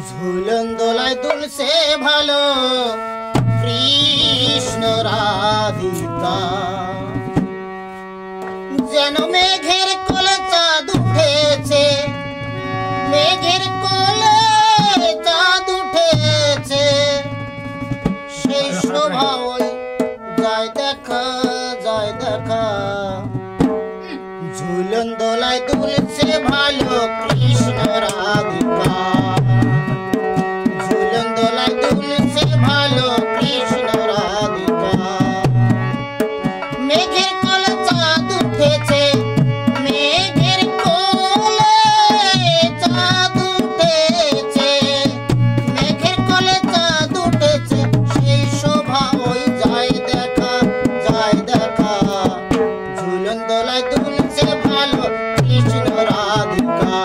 ঝুলন দোলায় দুলছে ভালো কৃষ্ণ রাধিকা, যেন মেঘের কোলে চাঁদ উঠেছে, মেঘের কোলে চাঁদ উঠেছে, সেই শোভা ওই যায় দেখা, যায় দেখা। ঝুলন দোলায় দুলছে ভালো কৃষ্ণ রাধিকা, ঝুলন দোলায় দুলছে ভালো কৃষ্ণ রাধিকা। মেঘের কোলে চাঁদ উঠেছে, মেঘের কোলে চাঁদ উঠেছে, মেঘের কোলে চাঁদ উঠেছে, সেই শোভা ওই যায় দেখা, যায় দেখা। ঝুলন দোলায় দুলছে ভালো কৃষ্ণ রাধিকা,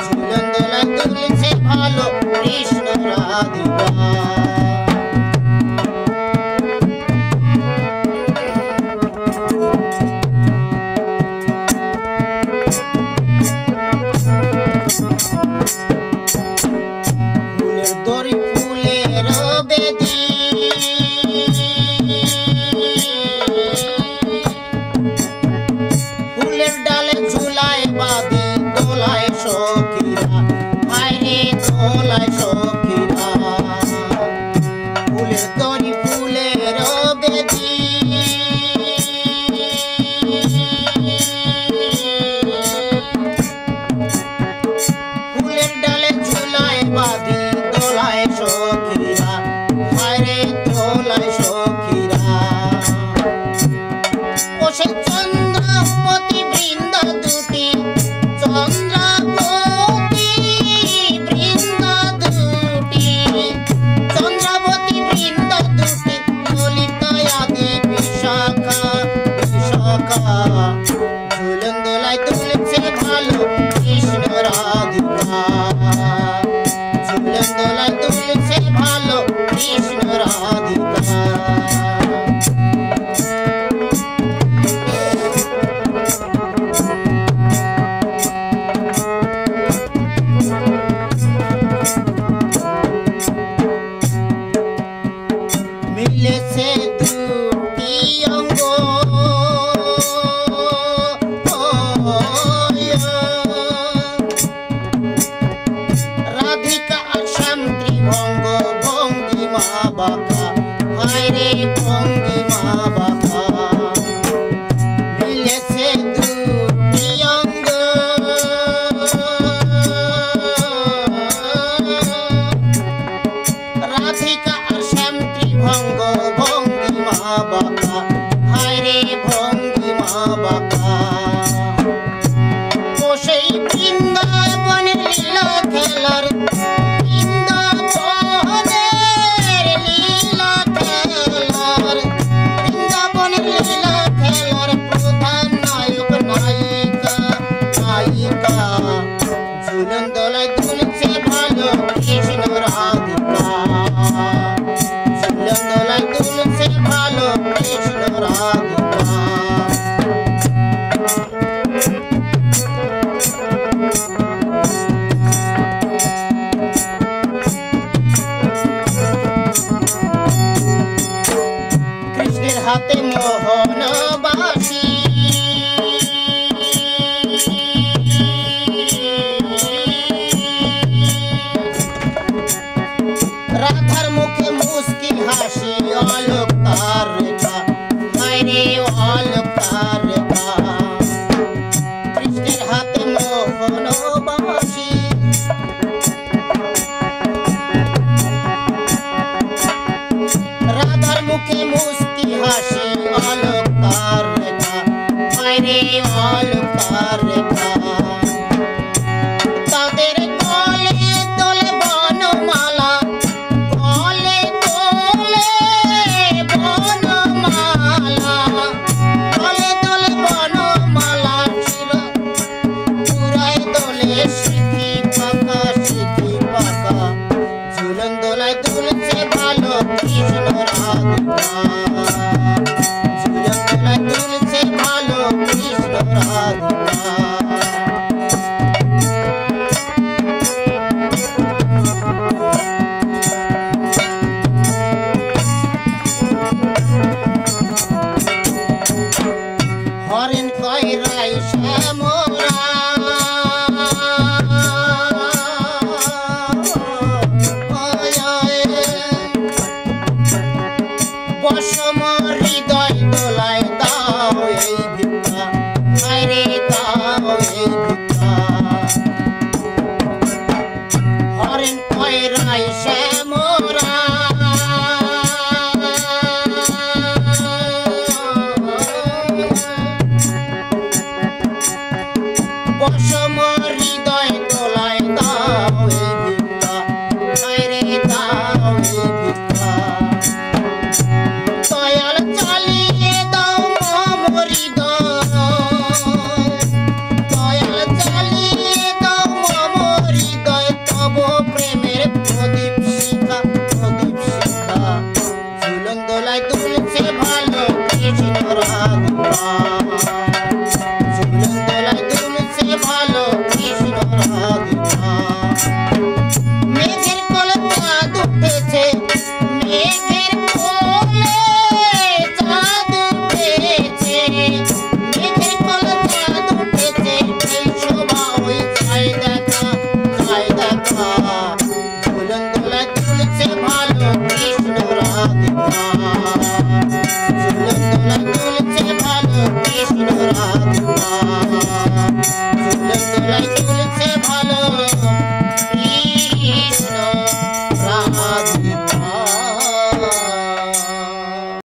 ঝুলন দোলায় দুলছে ভালো কৃষ্ণ রাধিকা। ফুলের দড়ি ফুলের বেদি, ফুলের ডালে ঝুলায় বাঁধি দোলায় সখীরা, হায়রে দোলায় সখীরা। ফুলের দড়ি ফুলের বেদি, ফুলের ডালে ঝুলায় বাঁধি দোলায় সখীরা, হায়রে দোলায় সখীরা। ও সে চন্দ্রাবতী বৃন্দ দুটি, চন্দ্রাবতী বৃন্দ দুটি, চন্দ্রাবতী বৃন্দ দুটি, ললিতায়াদি বিশাখা, বিশাখা। ঝুলন দোলায় দুলছে ভালো কৃষ্ণ রাধিকা, ঝুলন দোলায় দুলছে ভালো কৃষ্ণ রাধিকা। মিলেছে দুটি অঙ্গ, রাধিকা আর শ্যাম ত্রিভঙ্গ, ভঙ্গিমা বাঁকা, হায়রে ভঙ্গিমা বাঁকা। মিলেছে দুটি অঙ্গ, রাধিকা আর শ্যাম ত্রিভঙ্গ, ভঙ্গিমা বাঁকা, হায়রে ভঙ্গিমা বাঁকা। ও সেই বৃন্দাবনের লীলা খেলার, বৃন্দাবনের লীলা খেলার, বৃন্দাবনের লীলা খেলার প্রধান নায়ক নায়িকা, নায়িকা। ঝুলন দোলায়